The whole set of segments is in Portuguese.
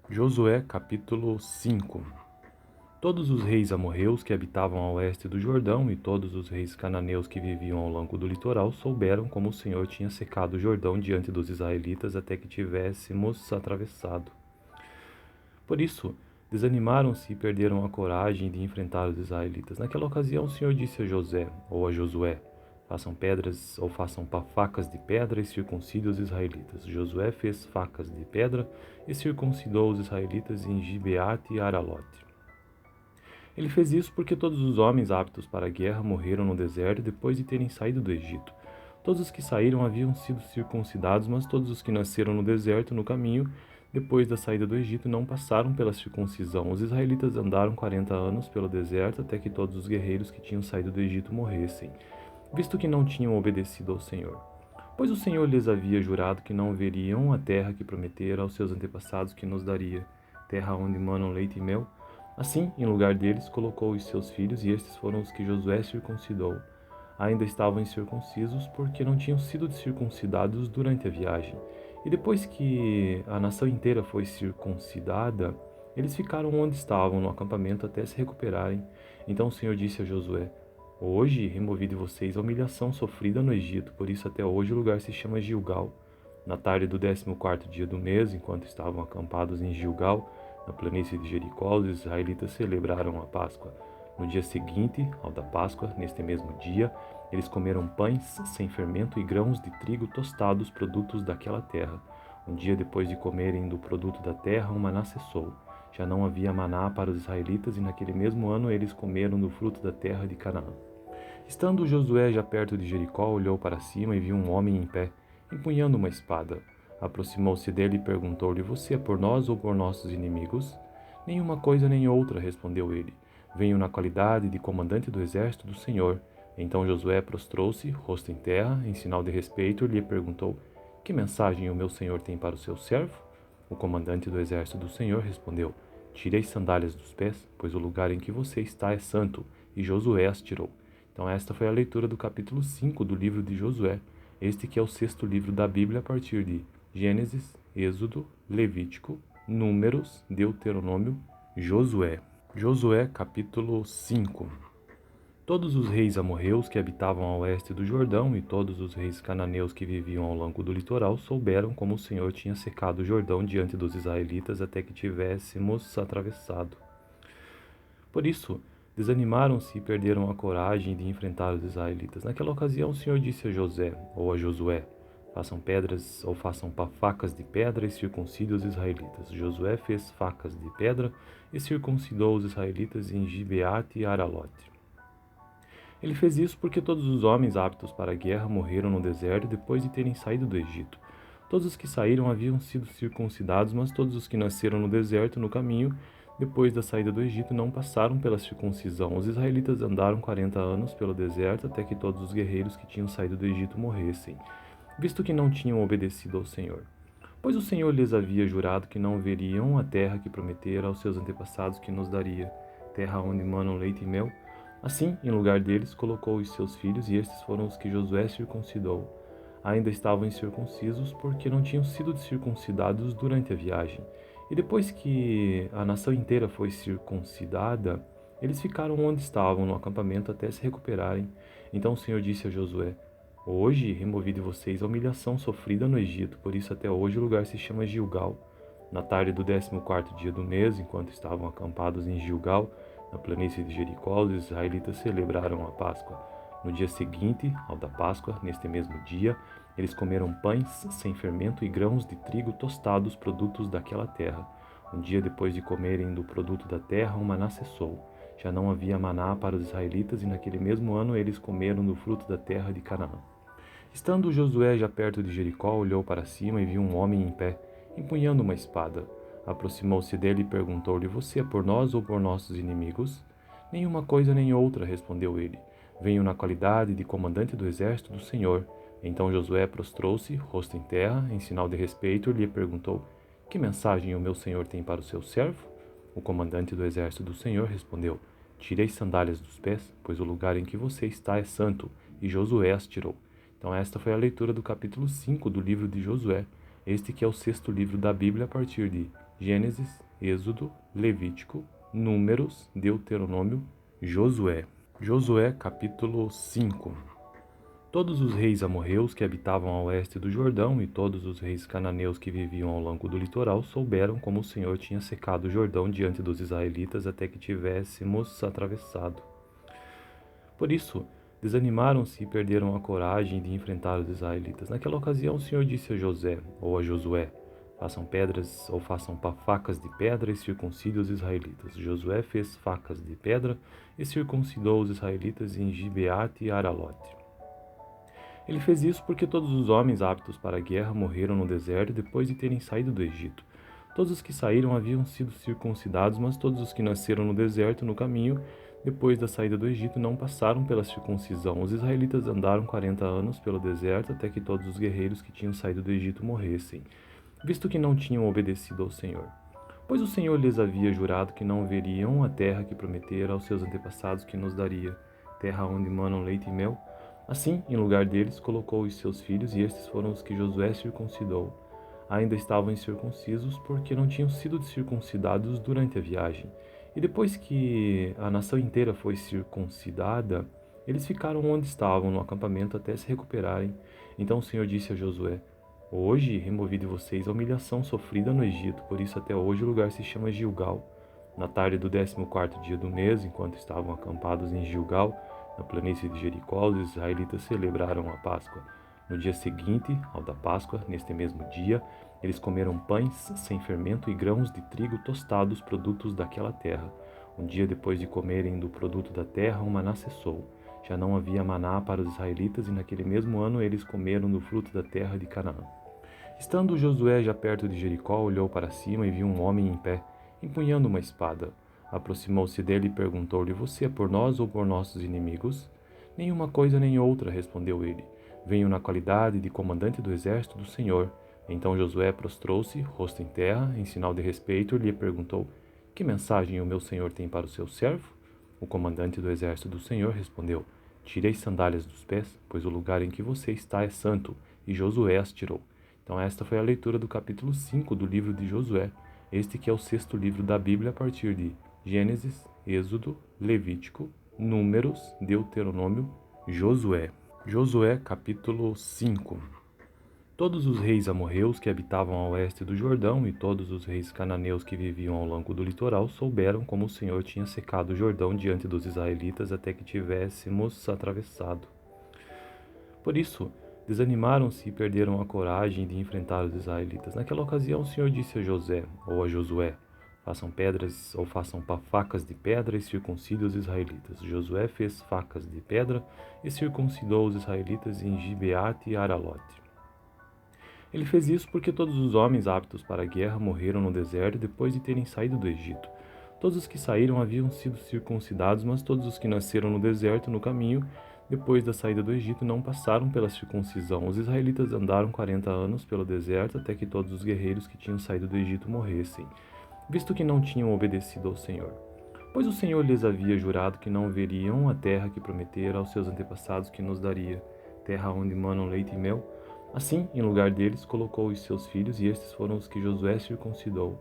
Josué capítulo 5. Todos os reis amorreus que habitavam a oeste do Jordão e todos os reis cananeus que viviam ao longo do litoral souberam como o Senhor tinha secado o Jordão diante dos israelitas até que tivéssemos atravessado. Por isso, desanimaram-se e perderam a coragem de enfrentar os israelitas. Naquela ocasião, o Senhor disse a José, ou a Josué: façam pedras ou façam facas de pedra e circuncidem os israelitas. Josué fez facas de pedra e circuncidou os israelitas em Gibeate e Aralote. Ele fez isso porque todos os homens aptos para a guerra morreram no deserto depois de terem saído do Egito. Todos os que saíram haviam sido circuncidados, mas todos os que nasceram no deserto no caminho, depois da saída do Egito, não passaram pela circuncisão. Os israelitas andaram 40 anos pelo deserto até que todos os guerreiros que tinham saído do Egito morressem, visto que não tinham obedecido ao Senhor. Pois o Senhor lhes havia jurado que não veriam a terra que prometera aos seus antepassados que nos daria, terra onde manam leite e mel. Assim, em lugar deles, colocou os seus filhos, e estes foram os que Josué circuncidou. Ainda estavam incircuncisos, porque não tinham sido circuncidados durante a viagem. E depois que a nação inteira foi circuncidada, eles ficaram onde estavam no acampamento até se recuperarem. Então o Senhor disse a Josué: Hoje removi de vocês a humilhação sofrida no Egito, por isso até hoje o lugar se chama Gilgal. Na tarde do 14º dia do mês, enquanto estavam acampados em Gilgal, na planície de Jericó, os israelitas celebraram a Páscoa. No dia seguinte, ao da Páscoa, neste mesmo dia, eles comeram pães sem fermento e grãos de trigo tostados, produtos daquela terra. Um dia depois de comerem do produto da terra, o maná cessou. Já não havia maná para os israelitas, e naquele mesmo ano eles comeram do fruto da terra de Canaã. Estando Josué já perto de Jericó, olhou para cima e viu um homem em pé, empunhando uma espada. Aproximou-se dele e perguntou-lhe: Você é por nós ou por nossos inimigos? Nenhuma coisa nem outra, respondeu ele. Venho na qualidade de comandante do exército do Senhor. Então Josué prostrou-se, rosto em terra, em sinal de respeito, e lhe perguntou: Que mensagem o meu senhor tem para o seu servo? O comandante do exército do Senhor respondeu: Tire as sandálias dos pés, pois o lugar em que você está é santo. E Josué as tirou. Então esta foi a leitura do capítulo 5 do livro de Josué, este que é o sexto livro da Bíblia a partir de Gênesis, Êxodo, Levítico, Números, Deuteronômio, Josué. Josué capítulo 5. Todos os reis amorreus que habitavam a oeste do Jordão e todos os reis cananeus que viviam ao longo do litoral souberam como o Senhor tinha secado o Jordão diante dos israelitas até que tivéssemos atravessado. Por isso, desanimaram-se e perderam a coragem de enfrentar os israelitas. Naquela ocasião, o Senhor disse a José, ou a Josué: Façam pedras ou façam facas de pedra e circuncidem os israelitas. Josué fez facas de pedra e circuncidou os israelitas em Gibeate e Aralote. Ele fez isso porque todos os homens aptos para a guerra morreram no deserto depois de terem saído do Egito. Todos os que saíram haviam sido circuncidados, mas todos os que nasceram no deserto no caminho, depois da saída do Egito, não passaram pela circuncisão. Os israelitas andaram 40 anos pelo deserto até que todos os guerreiros que tinham saído do Egito morressem, visto que não tinham obedecido ao Senhor. Pois o Senhor lhes havia jurado que não veriam a terra que prometera aos seus antepassados que nos daria, terra onde manam leite e mel. Assim, em lugar deles, colocou os seus filhos, e estes foram os que Josué circuncidou. Ainda estavam incircuncisos, porque não tinham sido circuncidados durante a viagem. E depois que a nação inteira foi circuncidada, eles ficaram onde estavam no acampamento até se recuperarem. Então o Senhor disse a Josué: Hoje removi de vocês a humilhação sofrida no Egito, por isso até hoje o lugar se chama Gilgal. Na tarde do 14º dia do mês, enquanto estavam acampados em Gilgal, na planície de Jericó, os israelitas celebraram a Páscoa. No dia seguinte, ao da Páscoa, neste mesmo dia, eles comeram pães sem fermento e grãos de trigo tostados, produtos daquela terra. Um dia depois de comerem do produto da terra, o maná cessou. Já não havia maná para os israelitas, e naquele mesmo ano eles comeram do fruto da terra de Canaã. Estando Josué já perto de Jericó, olhou para cima e viu um homem em pé, empunhando uma espada. Aproximou-se dele e perguntou-lhe: Você é por nós ou por nossos inimigos? Nenhuma coisa nem outra, respondeu ele. Venho na qualidade de comandante do exército do Senhor. Então Josué prostrou-se, rosto em terra, em sinal de respeito, e lhe perguntou: Que mensagem o meu senhor tem para o seu servo? O comandante do exército do Senhor respondeu: Tire as sandálias dos pés, pois o lugar em que você está é santo. E Josué as tirou. Então esta foi a leitura do capítulo 5 do livro de Josué, este que é o sexto livro da Bíblia a partir de Gênesis, Êxodo, Levítico, Números, Deuteronômio, Josué. Josué capítulo 5. Todos os reis amorreus que habitavam a oeste do Jordão e todos os reis cananeus que viviam ao longo do litoral souberam como o Senhor tinha secado o Jordão diante dos israelitas até que tivéssemos atravessado. Por isso, desanimaram-se e perderam a coragem de enfrentar os israelitas. Naquela ocasião, o Senhor disse a José, ou a Josué: façam pedras ou façam facas de pedra e circuncidem os israelitas. Josué fez facas de pedra e circuncidou os israelitas em Gibeate e Aralote. Ele fez isso porque todos os homens aptos para a guerra morreram no deserto depois de terem saído do Egito. Todos os que saíram haviam sido circuncidados, mas todos os que nasceram no deserto no caminho, depois da saída do Egito, não passaram pela circuncisão. Os israelitas andaram 40 anos pelo deserto até que todos os guerreiros que tinham saído do Egito morressem, visto que não tinham obedecido ao Senhor. Pois o Senhor lhes havia jurado que não veriam a terra que prometera aos seus antepassados que nos daria, terra onde manam leite e mel. Assim, em lugar deles, colocou os seus filhos, e estes foram os que Josué circuncidou. Ainda estavam incircuncisos, porque não tinham sido circuncidados durante a viagem. E depois que a nação inteira foi circuncidada, eles ficaram onde estavam no acampamento até se recuperarem. Então o Senhor disse a Josué: hoje removi de vocês a humilhação sofrida no Egito, por isso até hoje o lugar se chama Gilgal. Na tarde do 14º dia do mês, enquanto estavam acampados em Gilgal, na planície de Jericó, os israelitas celebraram a Páscoa. No dia seguinte ao da Páscoa, neste mesmo dia, eles comeram pães sem fermento e grãos de trigo tostados, produtos daquela terra. Um dia depois de comerem do produto da terra, o maná cessou. Já não havia maná para os israelitas, e naquele mesmo ano eles comeram do fruto da terra de Canaã. Estando Josué já perto de Jericó, olhou para cima e viu um homem em pé, empunhando uma espada. Aproximou-se dele e perguntou-lhe: você é por nós ou por nossos inimigos? Nenhuma coisa nem outra, respondeu ele. Venho na qualidade de comandante do exército do Senhor. Então Josué prostrou-se, rosto em terra, em sinal de respeito, e lhe perguntou: que mensagem o meu senhor tem para o seu servo? O comandante do exército do Senhor respondeu: tire as sandálias dos pés, pois o lugar em que você está é santo. E Josué as tirou. Então esta foi a leitura do capítulo 5 do livro de Josué, este que é o sexto livro da Bíblia a partir de Gênesis, Êxodo, Levítico, Números, Deuteronômio, Josué. Josué capítulo 5. Todos os reis amorreus que habitavam a oeste do Jordão e todos os reis cananeus que viviam ao longo do litoral souberam como o Senhor tinha secado o Jordão diante dos israelitas até que tivéssemos atravessado. Por isso, desanimaram-se e perderam a coragem de enfrentar os israelitas. Naquela ocasião, o Senhor disse a José, ou a Josué: façam pedras ou façam facas de pedra e circuncidem os israelitas. Josué fez facas de pedra e circuncidou os israelitas em Gibeate e Aralote. Ele fez isso porque todos os homens aptos para a guerra morreram no deserto depois de terem saído do Egito. Todos os que saíram haviam sido circuncidados, mas todos os que nasceram no deserto no caminho, depois da saída do Egito, não passaram pela circuncisão. Os israelitas andaram 40 anos pelo deserto até que todos os guerreiros que tinham saído do Egito morressem, visto que não tinham obedecido ao Senhor. Pois o Senhor lhes havia jurado que não veriam a terra que prometera aos seus antepassados que nos daria, terra onde manam leite e mel. Assim, em lugar deles, colocou os seus filhos, e estes foram os que Josué circuncidou.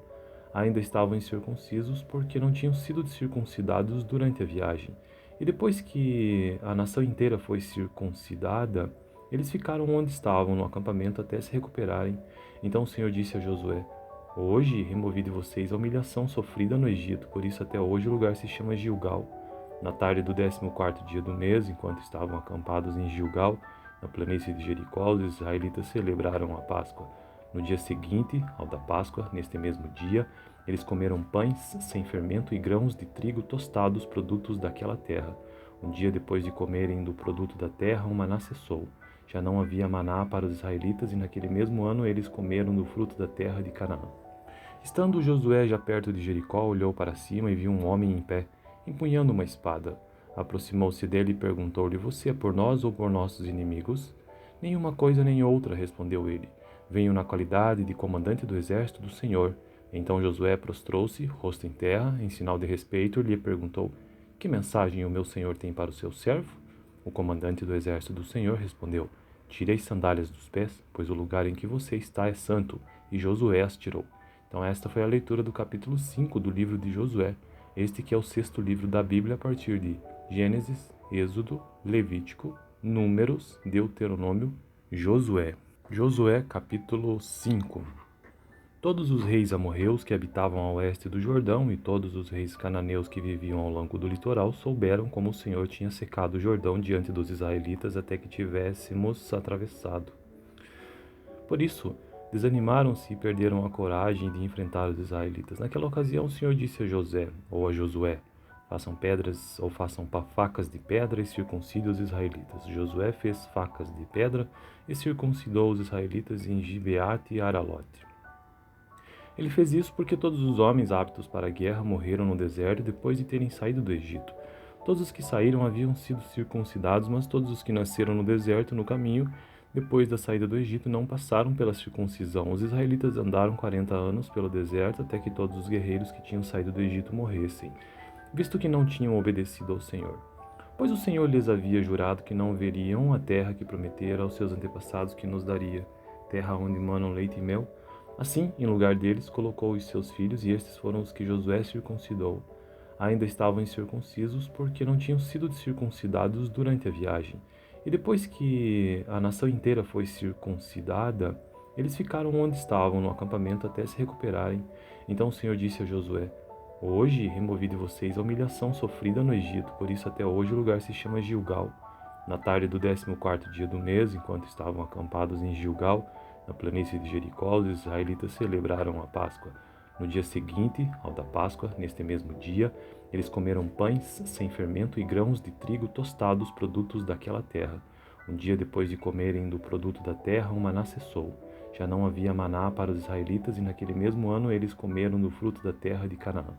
Ainda estavam incircuncisos, porque não tinham sido circuncidados durante a viagem. E depois que a nação inteira foi circuncidada, eles ficaram onde estavam no acampamento até se recuperarem. Então o Senhor disse a Josué: hoje removi de vocês a humilhação sofrida no Egito, por isso até hoje o lugar se chama Gilgal. Na tarde do 14º dia do mês, enquanto estavam acampados em Gilgal, na planície de Jericó, os israelitas celebraram a Páscoa. No dia seguinte ao da Páscoa, neste mesmo dia, eles comeram pães sem fermento e grãos de trigo tostados, produtos daquela terra. Um dia depois de comerem do produto da terra, o maná cessou. Já não havia maná para os israelitas, e naquele mesmo ano eles comeram do fruto da terra de Canaã. Estando Josué já perto de Jericó, olhou para cima e viu um homem em pé, empunhando uma espada. Aproximou-se dele e perguntou-lhe: você é por nós ou por nossos inimigos? Nenhuma coisa nem outra, respondeu ele. Venho na qualidade de comandante do exército do Senhor. Então Josué prostrou-se, rosto em terra, em sinal de respeito, e lhe perguntou: que mensagem o meu senhor tem para o seu servo? O comandante do exército do Senhor respondeu: tire as sandálias dos pés, pois o lugar em que você está é santo. E Josué as tirou. Então esta foi a leitura do capítulo 5 do livro de Josué, este que é o sexto livro da Bíblia a partir de Gênesis, Êxodo, Levítico, Números, Deuteronômio, Josué. Josué capítulo 5. Todos os reis amorreus que habitavam a oeste do Jordão e todos os reis cananeus que viviam ao longo do litoral souberam como o Senhor tinha secado o Jordão diante dos israelitas até que tivéssemos atravessado. Por isso, desanimaram-se e perderam a coragem de enfrentar os israelitas. Naquela ocasião, o Senhor disse a José, ou a Josué: façam pedras ou façam facas de pedra e circuncidem os israelitas. Josué fez facas de pedra e circuncidou os israelitas em Gibeate e Aralote. Ele fez isso porque todos os homens aptos para a guerra morreram no deserto depois de terem saído do Egito. Todos os que saíram haviam sido circuncidados, mas todos os que nasceram no deserto no caminho, depois da saída do Egito, não passaram pela circuncisão. Os israelitas andaram 40 anos pelo deserto até que todos os guerreiros que tinham saído do Egito morressem, visto que não tinham obedecido ao Senhor. Pois o Senhor lhes havia jurado que não veriam a terra que prometera aos seus antepassados que nos daria, terra onde manam leite e mel. Assim, em lugar deles, colocou os seus filhos, e estes foram os que Josué circuncidou. Ainda estavam incircuncisos, porque não tinham sido circuncidados durante a viagem. E depois que a nação inteira foi circuncidada, eles ficaram onde estavam no acampamento até se recuperarem. Então o Senhor disse a Josué: hoje removi de vocês a humilhação sofrida no Egito, por isso até hoje o lugar se chama Gilgal. Na tarde do 14º dia do mês, enquanto estavam acampados em Gilgal, na planície de Jericó, os israelitas celebraram a Páscoa. No dia seguinte, ao da Páscoa, neste mesmo dia, eles comeram pães sem fermento e grãos de trigo tostados, produtos daquela terra. Um dia depois de comerem do produto da terra, o maná cessou. Já não havia maná para os israelitas, e naquele mesmo ano eles comeram do fruto da terra de Canaã.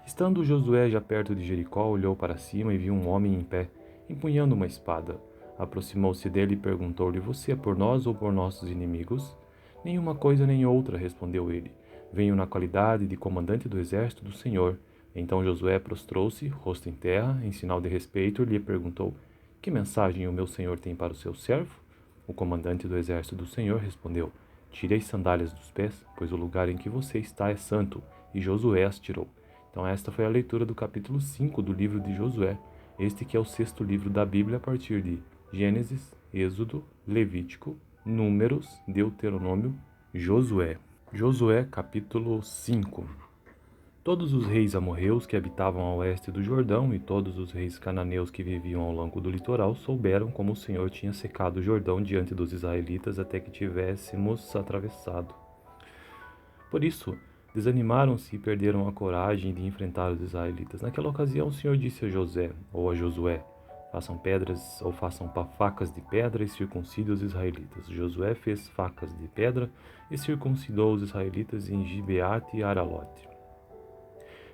Estando Josué já perto de Jericó, olhou para cima e viu um homem em pé, empunhando uma espada. Aproximou-se dele e perguntou-lhe: você é por nós ou por nossos inimigos? Nenhuma coisa nem outra, respondeu ele. Venho na qualidade de comandante do exército do Senhor. Então Josué prostrou-se, rosto em terra, em sinal de respeito, e lhe perguntou: que mensagem o meu senhor tem para o seu servo? O comandante do exército do Senhor respondeu: tire as sandálias dos pés, pois o lugar em que você está é santo. E Josué as tirou. Então esta foi a leitura do capítulo 5 do livro de Josué, este que é o sexto livro da Bíblia a partir de Gênesis, Êxodo, Levítico, Números, Deuteronômio, Josué. Josué capítulo 5. Todos os reis amorreus que habitavam a oeste do Jordão e todos os reis cananeus que viviam ao longo do litoral souberam como o Senhor tinha secado o Jordão diante dos israelitas até que tivéssemos atravessado. Por isso, desanimaram-se e perderam a coragem de enfrentar os israelitas. Naquela ocasião, o Senhor disse a José, ou a Josué: façam pedras ou façam facas de pedra e circuncidem os israelitas. Josué fez facas de pedra e circuncidou os israelitas em Gibeate e Aralote.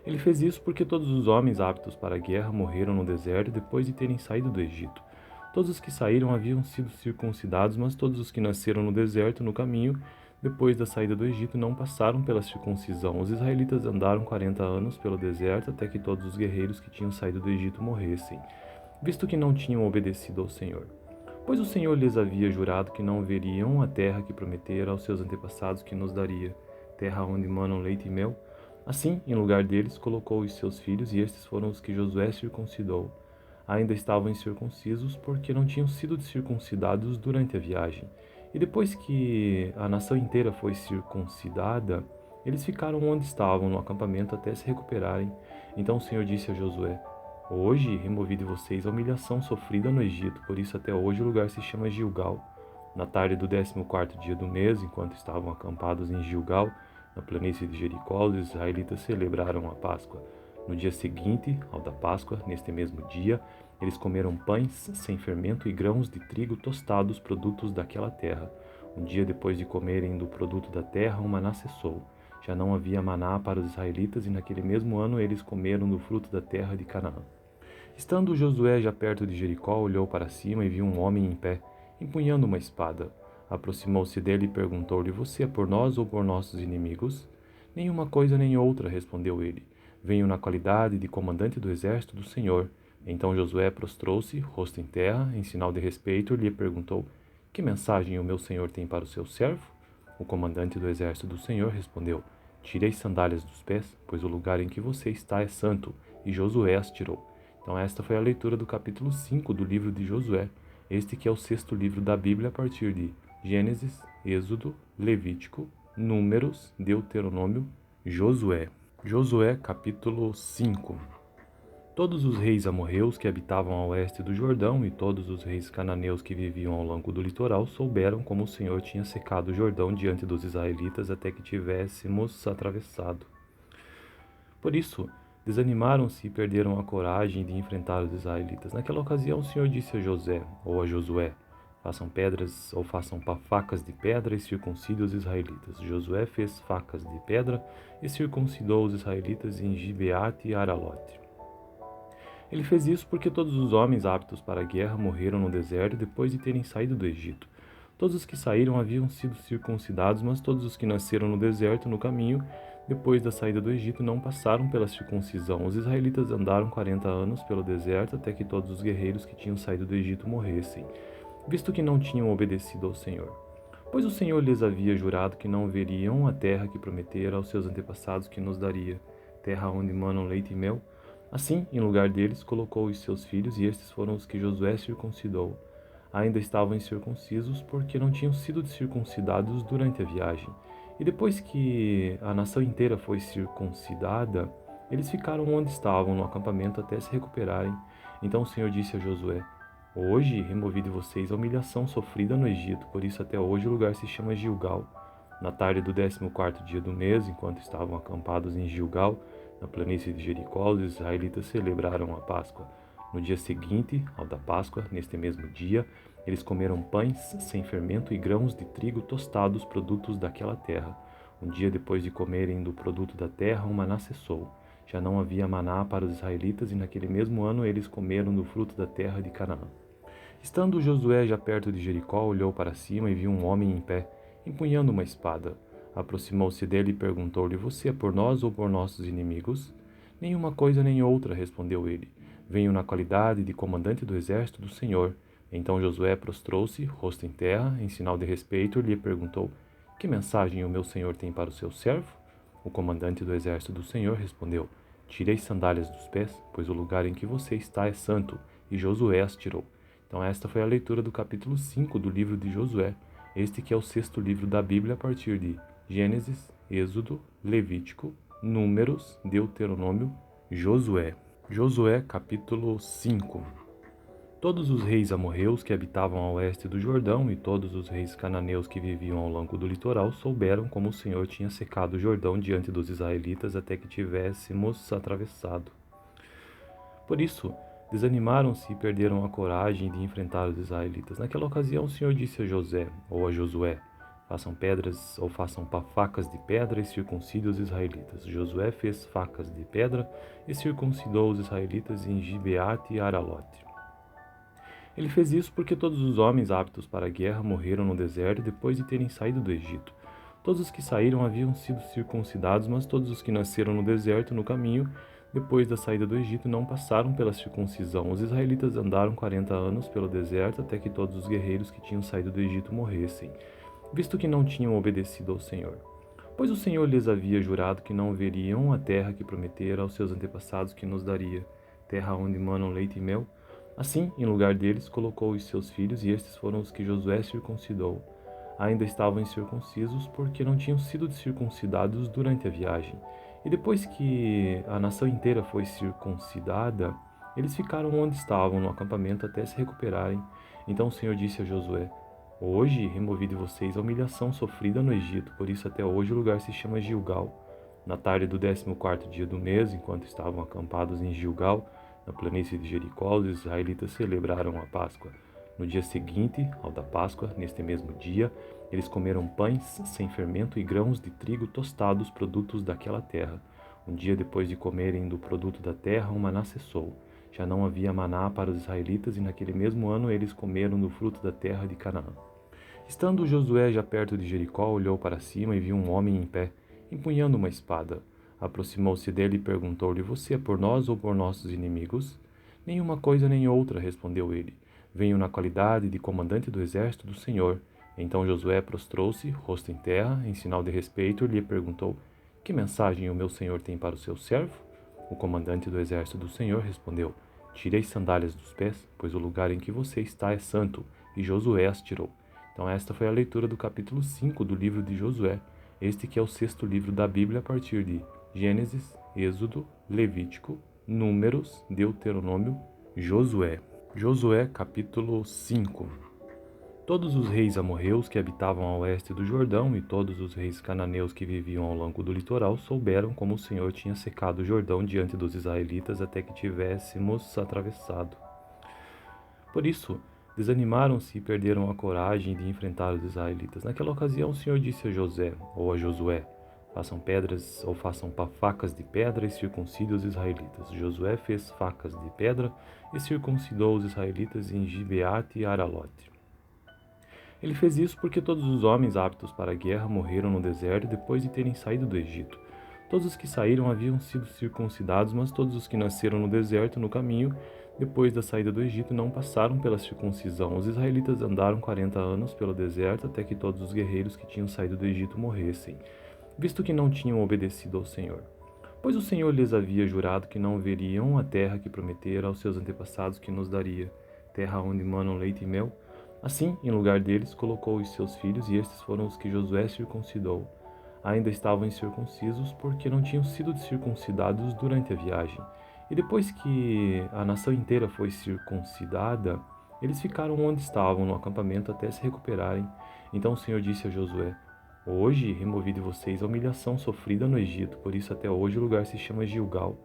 Ele fez isso porque todos os homens aptos para a guerra morreram no deserto depois de terem saído do Egito. Todos os que saíram haviam sido circuncidados, mas todos os que nasceram no deserto no caminho, depois da saída do Egito, não passaram pela circuncisão. Os israelitas andaram 40 anos pelo deserto até que todos os guerreiros que tinham saído do Egito morressem, visto que não tinham obedecido ao Senhor. Pois o Senhor lhes havia jurado que não veriam a terra que prometera aos seus antepassados que nos daria, terra onde manam leite e mel. Assim, em lugar deles, colocou os seus filhos, e estes foram os que Josué circuncidou. Ainda estavam incircuncisos, porque não tinham sido circuncidados durante a viagem. E depois que a nação inteira foi circuncidada, eles ficaram onde estavam no acampamento até se recuperarem. Então o Senhor disse a Josué: hoje removi de vocês a humilhação sofrida no Egito, por isso até hoje o lugar se chama Gilgal. Na tarde do 14º dia do mês, enquanto estavam acampados em Gilgal, na planície de Jericó, os israelitas celebraram a Páscoa. No dia seguinte, ao da Páscoa, neste mesmo dia, eles comeram pães sem fermento e grãos de trigo tostados, produtos daquela terra. Um dia depois de comerem do produto da terra, o maná cessou. Já não havia maná para os israelitas, e naquele mesmo ano eles comeram do fruto da terra de Canaã. Estando Josué já perto de Jericó, olhou para cima e viu um homem em pé, empunhando uma espada. Aproximou-se dele e perguntou-lhe: você é por nós ou por nossos inimigos? Nenhuma coisa nem outra, respondeu ele. Venho na qualidade de comandante do exército do Senhor. Então Josué prostrou-se, rosto em terra, em sinal de respeito, e lhe perguntou: que mensagem o meu senhor tem para o seu servo? O comandante do exército do Senhor respondeu: tire as sandálias dos pés, pois o lugar em que você está é santo. E Josué as tirou. Então esta foi a leitura do capítulo 5 do livro de Josué, este que é o sexto livro da Bíblia a partir de Gênesis, Êxodo, Levítico, Números, Deuteronômio, Josué. Josué capítulo 5. Todos os reis amorreus que habitavam a oeste do Jordão e todos os reis cananeus que viviam ao longo do litoral souberam como o Senhor tinha secado o Jordão diante dos israelitas até que tivéssemos atravessado. Por isso, desanimaram-se e perderam a coragem de enfrentar os israelitas. Naquela ocasião, o Senhor disse a José, ou a Josué, façam pedras ou façam facas de pedra e circuncidem os israelitas. Josué fez facas de pedra e circuncidou os israelitas em Gibeate e Aralote. Ele fez isso porque todos os homens aptos para a guerra morreram no deserto depois de terem saído do Egito. Todos os que saíram haviam sido circuncidados, mas todos os que nasceram no deserto no caminho, depois da saída do Egito, não passaram pela circuncisão. Os israelitas andaram 40 anos pelo deserto até que todos os guerreiros que tinham saído do Egito morressem, visto que não tinham obedecido ao Senhor. Pois o Senhor lhes havia jurado que não veriam a terra que prometera aos seus antepassados que nos daria, terra onde manam leite e mel. Assim, em lugar deles, colocou os seus filhos, e estes foram os que Josué circuncidou. Ainda estavam incircuncisos, porque não tinham sido circuncidados durante a viagem. E depois que a nação inteira foi circuncidada, eles ficaram onde estavam no acampamento até se recuperarem. Então o Senhor disse a Josué: Hoje removi de vocês a humilhação sofrida no Egito, por isso até hoje o lugar se chama Gilgal. Na tarde do 14º dia do mês, enquanto estavam acampados em Gilgal, na planície de Jericó, os israelitas celebraram a Páscoa. No dia seguinte, ao da Páscoa, neste mesmo dia, eles comeram pães sem fermento e grãos de trigo tostados, produtos daquela terra. Um dia depois de comerem do produto da terra, o maná cessou. Já não havia maná para os israelitas, e naquele mesmo ano eles comeram do fruto da terra de Canaã. Estando Josué já perto de Jericó, olhou para cima e viu um homem em pé, empunhando uma espada. Aproximou-se dele e perguntou-lhe: Você é por nós ou por nossos inimigos? Nenhuma coisa nem outra, respondeu ele. Venho na qualidade de comandante do exército do Senhor. Então Josué prostrou-se, rosto em terra, em sinal de respeito, e lhe perguntou: Que mensagem o meu senhor tem para o seu servo? O comandante do exército do Senhor respondeu: Tire as sandálias dos pés, pois o lugar em que você está é santo. E Josué as tirou. Então esta foi a leitura do capítulo 5 do livro de Josué, este que é o sexto livro da Bíblia a partir de Gênesis, Êxodo, Levítico, Números, Deuteronômio, Josué. Josué capítulo 5. Todos os reis amorreus que habitavam a oeste do Jordão e todos os reis cananeus que viviam ao longo do litoral souberam como o Senhor tinha secado o Jordão diante dos israelitas até que tivéssemos atravessado. Por isso, desanimaram-se e perderam a coragem de enfrentar os israelitas. Naquela ocasião, o Senhor disse a José, ou a Josué: Façam pedras ou façam facas de pedra e circuncidem os israelitas. Josué fez facas de pedra e circuncidou os israelitas em Gibeate e Aralote. Ele fez isso porque todos os homens aptos para a guerra morreram no deserto depois de terem saído do Egito. Todos os que saíram haviam sido circuncidados, mas todos os que nasceram no deserto no caminho, depois da saída do Egito, não passaram pela circuncisão. Os israelitas andaram 40 anos pelo deserto até que todos os guerreiros que tinham saído do Egito morressem, visto que não tinham obedecido ao Senhor. Pois o Senhor lhes havia jurado que não veriam a terra que prometera aos seus antepassados que nos daria, terra onde manam leite e mel. Assim, em lugar deles, colocou os seus filhos, e estes foram os que Josué circuncidou. Ainda estavam incircuncisos, porque não tinham sido circuncidados durante a viagem. E depois que a nação inteira foi circuncidada, eles ficaram onde estavam no acampamento até se recuperarem. Então o Senhor disse a Josué: Hoje removi de vocês a humilhação sofrida no Egito, por isso até hoje o lugar se chama Gilgal. Na tarde do 14º dia do mês, enquanto estavam acampados em Gilgal, na planície de Jericó, os israelitas celebraram a Páscoa. No dia seguinte, ao da Páscoa, neste mesmo dia, eles comeram pães sem fermento e grãos de trigo tostados, produtos daquela terra. Um dia depois de comerem do produto da terra, o maná cessou. Já não havia maná para os israelitas, e naquele mesmo ano eles comeram do fruto da terra de Canaã. Estando Josué já perto de Jericó, olhou para cima e viu um homem em pé, empunhando uma espada. Aproximou-se dele e perguntou-lhe: Você é por nós ou por nossos inimigos? Nenhuma coisa nem outra, respondeu ele. Venho na qualidade de comandante do exército do Senhor. Então Josué prostrou-se, rosto em terra, em sinal de respeito, e lhe perguntou: Que mensagem o meu senhor tem para o seu servo? O comandante do exército do Senhor respondeu: Tirei as sandálias dos pés, pois o lugar em que você está é santo. E Josué as tirou. Então esta foi a leitura do capítulo 5 do livro de Josué. Este que é o sexto livro da Bíblia a partir de Gênesis, Êxodo, Levítico, Números, Deuteronômio, Josué. Josué capítulo 5. Todos os reis amorreus que habitavam a oeste do Jordão e todos os reis cananeus que viviam ao longo do litoral souberam como o Senhor tinha secado o Jordão diante dos israelitas até que tivéssemos atravessado. Por isso, desanimaram-se e perderam a coragem de enfrentar os israelitas. Naquela ocasião, o Senhor disse a José, ou a Josué: Façam pedras ou façam facas de pedra e circuncidem os israelitas. Josué fez facas de pedra e circuncidou os israelitas em Gibeate e Aralote. Ele fez isso porque todos os homens aptos para a guerra morreram no deserto depois de terem saído do Egito. Todos os que saíram haviam sido circuncidados, mas todos os que nasceram no deserto no caminho, depois da saída do Egito, não passaram pela circuncisão. Os israelitas andaram 40 anos pelo deserto até que todos os guerreiros que tinham saído do Egito morressem, visto que não tinham obedecido ao Senhor. Pois o Senhor lhes havia jurado que não veriam a terra que prometera aos seus antepassados que nos daria, terra onde manam leite e mel. Assim, em lugar deles, colocou os seus filhos, e estes foram os que Josué circuncidou. Ainda estavam incircuncisos, porque não tinham sido circuncidados durante a viagem. E depois que a nação inteira foi circuncidada, eles ficaram onde estavam no acampamento até se recuperarem. Então o Senhor disse a Josué: Hoje removi de vocês a humilhação sofrida no Egito, por isso até hoje o lugar se chama Gilgal.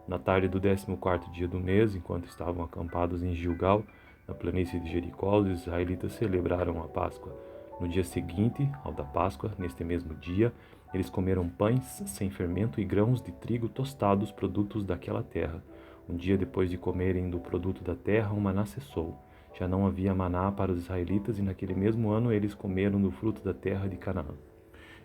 Na tarde do 14º dia do mês, enquanto estavam acampados em Gilgal, na planície de Jericó, os israelitas celebraram a Páscoa. No dia seguinte, ao da Páscoa, neste mesmo dia, eles comeram pães sem fermento e grãos de trigo tostados, produtos daquela terra. Um dia depois de comerem do produto da terra, o maná cessou. Já não havia maná para os israelitas, e naquele mesmo ano eles comeram do fruto da terra de Canaã.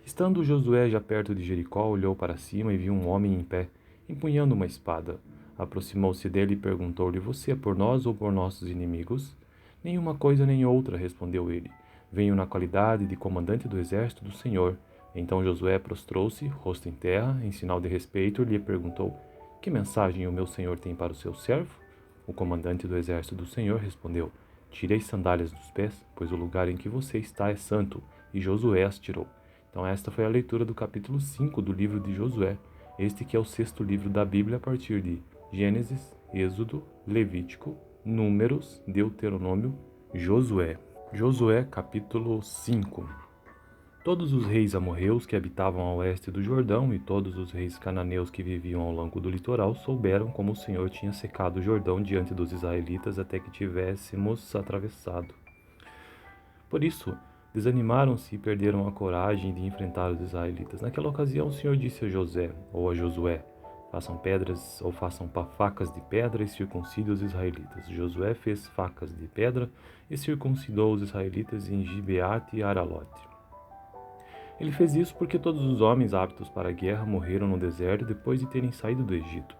Estando Josué já perto de Jericó, olhou para cima e viu um homem em pé, empunhando uma espada. Aproximou-se dele e perguntou-lhe: Você é por nós ou por nossos inimigos? Nenhuma coisa nem outra, respondeu ele. Venho na qualidade de comandante do exército do Senhor. Então Josué prostrou-se, rosto em terra, em sinal de respeito, e lhe perguntou: Que mensagem o meu senhor tem para o seu servo? O comandante do exército do Senhor respondeu: Tirei as sandálias dos pés, pois o lugar em que você está é santo. E Josué as tirou. Então esta foi a leitura do capítulo 5 do livro de Josué. Este que é o sexto livro da Bíblia a partir de Gênesis, Êxodo, Levítico, Números, Deuteronômio, Josué. Josué capítulo 5. Todos os reis amorreus que habitavam a oeste do Jordão e todos os reis cananeus que viviam ao longo do litoral souberam como o Senhor tinha secado o Jordão diante dos israelitas até que tivéssemos atravessado. Por isso, desanimaram-se e perderam a coragem de enfrentar os israelitas. Naquela ocasião, o Senhor disse a José, ou a Josué: Façam pedras ou façam facas de pedra e circuncidem os israelitas. Josué fez facas de pedra e circuncidou os israelitas em Gibeate e Aralote. Ele fez isso porque todos os homens aptos para a guerra morreram no deserto depois de terem saído do Egito.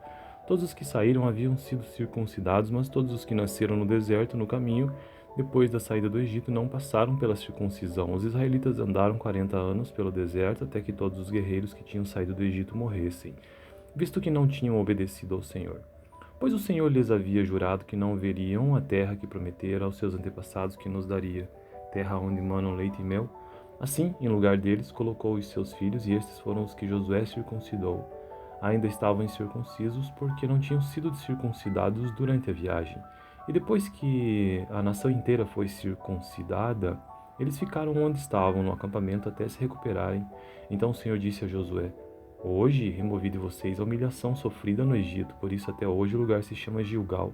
Todos os que saíram haviam sido circuncidados, mas todos os que nasceram no deserto no caminho, depois da saída do Egito, não passaram pela circuncisão. Os israelitas andaram 40 anos pelo deserto até que todos os guerreiros que tinham saído do Egito morressem, visto que não tinham obedecido ao Senhor. Pois o Senhor lhes havia jurado que não veriam a terra que prometera aos seus antepassados que nos daria, terra onde manam leite e mel. Assim, em lugar deles, colocou os seus filhos, e estes foram os que Josué circuncidou. Ainda estavam incircuncisos, porque não tinham sido circuncidados durante a viagem. E depois que a nação inteira foi circuncidada, eles ficaram onde estavam no acampamento até se recuperarem. Então o Senhor disse a Josué: Hoje removi de vocês a humilhação sofrida no Egito, por isso até hoje o lugar se chama Gilgal.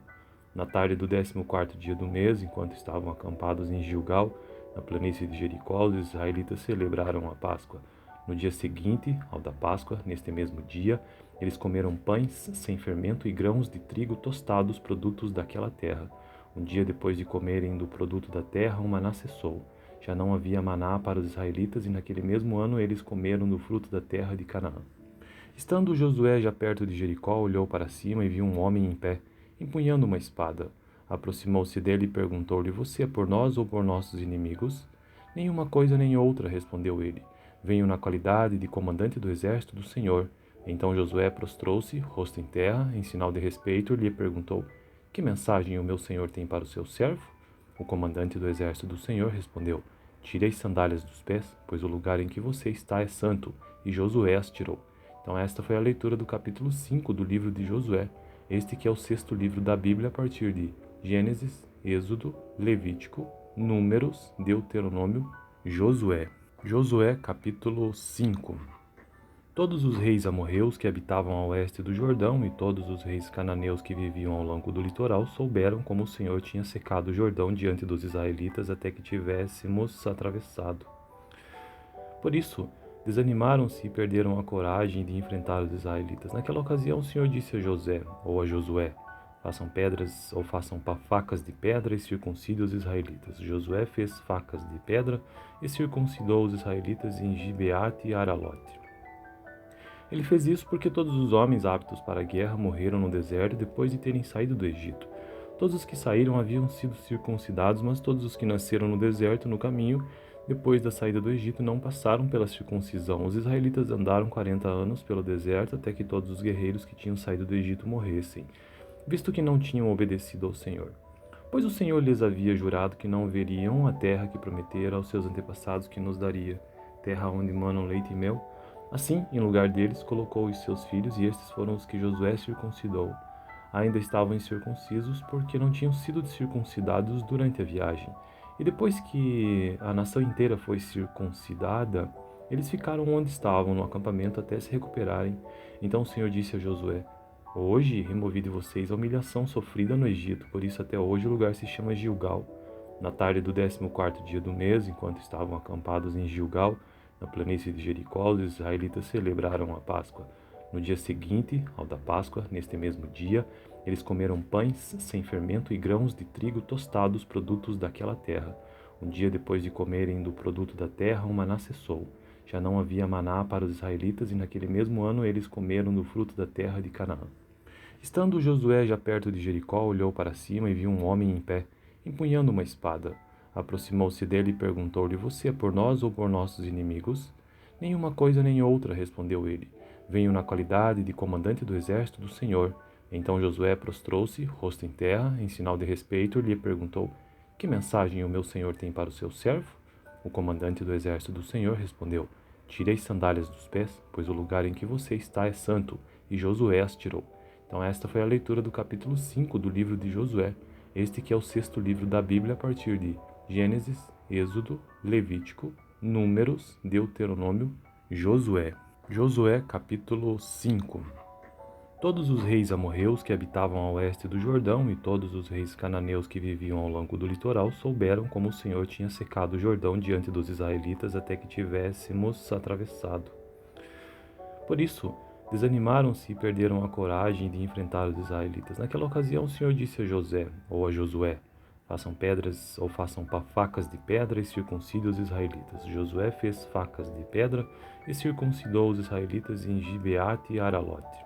Na tarde do 14º dia do mês, enquanto estavam acampados em Gilgal, na planície de Jericó, os israelitas celebraram a Páscoa. No dia seguinte, ao da Páscoa, neste mesmo dia, eles comeram pães sem fermento e grãos de trigo tostados, produtos daquela terra. Um dia depois de comerem do produto da terra, o maná cessou. Já não havia maná para os israelitas, e naquele mesmo ano eles comeram do fruto da terra de Canaã. Estando Josué já perto de Jericó, olhou para cima e viu um homem em pé, empunhando uma espada. Aproximou-se dele e perguntou-lhe: Você é por nós ou por nossos inimigos? Nenhuma coisa nem outra, respondeu ele. Venho na qualidade de comandante do exército do Senhor. Então Josué prostrou-se, rosto em terra, em sinal de respeito, e lhe perguntou: Que mensagem o meu senhor tem para o seu servo? O comandante do exército do Senhor respondeu: Tire as sandálias dos pés, pois o lugar em que você está é santo. E Josué as tirou. Então esta foi a leitura do capítulo 5 do livro de Josué. Este que é o sexto livro da Bíblia a partir de Gênesis, Êxodo, Levítico, Números, Deuteronômio, Josué. Josué capítulo 5. Todos os reis amorreus que habitavam a oeste do Jordão e todos os reis cananeus que viviam ao longo do litoral souberam como o Senhor tinha secado o Jordão diante dos israelitas até que tivéssemos atravessado. Por isso, desanimaram-se e perderam a coragem de enfrentar os israelitas. Naquela ocasião, o Senhor disse a José, ou a Josué: Façam pedras ou façam facas de pedra e circuncidem os israelitas. Josué fez facas de pedra e circuncidou os israelitas em Gibeate e Aralote. Ele fez isso porque todos os homens aptos para a guerra morreram no deserto depois de terem saído do Egito. Todos os que saíram haviam sido circuncidados, mas todos os que nasceram no deserto no caminho, depois da saída do Egito, não passaram pela circuncisão. Os israelitas andaram 40 anos pelo deserto até que todos os guerreiros que tinham saído do Egito morressem, visto que não tinham obedecido ao Senhor. Pois o Senhor lhes havia jurado que não veriam a terra que prometera aos seus antepassados que nos daria, terra onde manam leite e mel. Assim, em lugar deles, colocou os seus filhos, e estes foram os que Josué circuncidou. Ainda estavam incircuncisos, porque não tinham sido circuncidados durante a viagem. E depois que a nação inteira foi circuncidada, eles ficaram onde estavam, no acampamento, até se recuperarem. Então o Senhor disse a Josué: Hoje removi de vocês a humilhação sofrida no Egito, por isso até hoje o lugar se chama Gilgal. Na tarde do 14º dia do mês, enquanto estavam acampados em Gilgal, na planície de Jericó, os israelitas celebraram a Páscoa. No dia seguinte, ao da Páscoa, neste mesmo dia, eles comeram pães sem fermento e grãos de trigo tostados, produtos daquela terra. Um dia depois de comerem do produto da terra, o maná cessou. Já não havia maná para os israelitas, e naquele mesmo ano eles comeram do fruto da terra de Canaã. Estando Josué já perto de Jericó, olhou para cima e viu um homem em pé, empunhando uma espada. Aproximou-se dele e perguntou-lhe: Você é por nós ou por nossos inimigos? Nenhuma coisa nem outra, respondeu ele. Venho na qualidade de comandante do exército do Senhor. Então Josué prostrou-se, rosto em terra, em sinal de respeito, e lhe perguntou: Que mensagem o meu senhor tem para o seu servo? O comandante do exército do Senhor respondeu: Tire as sandálias dos pés, pois o lugar em que você está é santo. E Josué as tirou. Então esta foi a leitura do capítulo 5 do livro de Josué. Este que é o sexto livro da Bíblia a partir de Gênesis, Êxodo, Levítico, Números, Deuteronômio, Josué. Josué capítulo 5. Todos os reis amorreus que habitavam a oeste do Jordão e todos os reis cananeus que viviam ao longo do litoral souberam como o Senhor tinha secado o Jordão diante dos israelitas até que tivéssemos atravessado. Por isso, desanimaram-se e perderam a coragem de enfrentar os israelitas. Naquela ocasião, o Senhor disse a José, ou a Josué: Façam pedras ou façam facas de pedra e circuncidem os israelitas. Josué fez facas de pedra e circuncidou os israelitas em Gibeate e Aralote.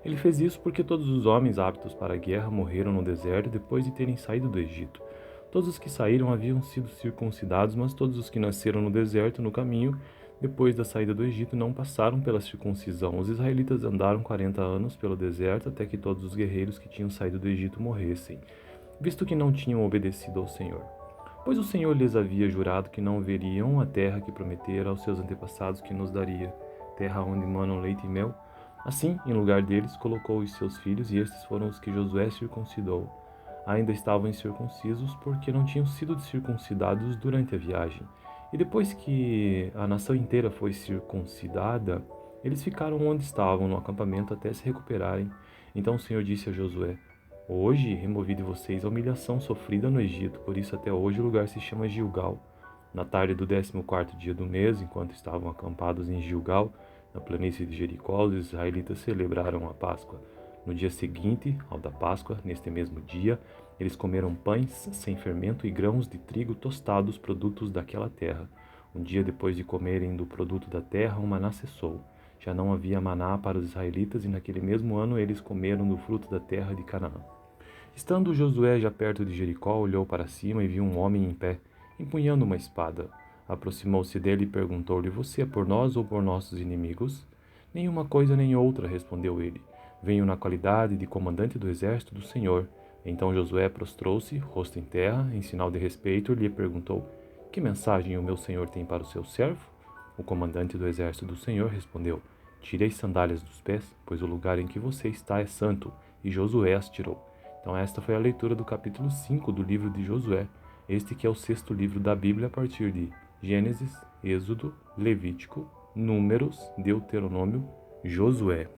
Ele fez isso porque todos os homens aptos para a guerra morreram no deserto depois de terem saído do Egito. Todos os que saíram haviam sido circuncidados, mas todos os que nasceram no deserto no caminho, depois da saída do Egito, não passaram pela circuncisão. Os israelitas andaram 40 anos pelo deserto até que todos os guerreiros que tinham saído do Egito morressem, visto que não tinham obedecido ao Senhor. Pois o Senhor lhes havia jurado que não veriam a terra que prometera aos seus antepassados que nos daria, terra onde manam leite e mel. Assim, em lugar deles, colocou os seus filhos, e estes foram os que Josué circuncidou. Ainda estavam incircuncisos, porque não tinham sido circuncidados durante a viagem. E depois que a nação inteira foi circuncidada, eles ficaram onde estavam, no acampamento, até se recuperarem. Então o Senhor disse a Josué: Hoje removi de vocês a humilhação sofrida no Egito, por isso até hoje o lugar se chama Gilgal. Na tarde do 14º dia do mês, enquanto estavam acampados em Gilgal, na planície de Jericó, os israelitas celebraram a Páscoa. No dia seguinte, ao da Páscoa, neste mesmo dia, eles comeram pães sem fermento e grãos de trigo tostados, produtos daquela terra. Um dia depois de comerem do produto da terra, o maná cessou. Já não havia maná para os israelitas, e naquele mesmo ano eles comeram do fruto da terra de Canaã. Estando Josué já perto de Jericó, olhou para cima e viu um homem em pé, empunhando uma espada. Aproximou-se dele e perguntou-lhe: Você é por nós ou por nossos inimigos? Nenhuma coisa nem outra, respondeu ele. Venho na qualidade de comandante do exército do Senhor. Então Josué prostrou-se, rosto em terra, em sinal de respeito, e lhe perguntou: Que mensagem o meu senhor tem para o seu servo? O comandante do exército do Senhor respondeu: Tire as sandálias dos pés, pois o lugar em que você está é santo. E Josué as tirou. Então esta foi a leitura do capítulo 5 do livro de Josué, este que é o sexto livro da Bíblia a partir de Gênesis, Êxodo, Levítico, Números, Deuteronômio, Josué.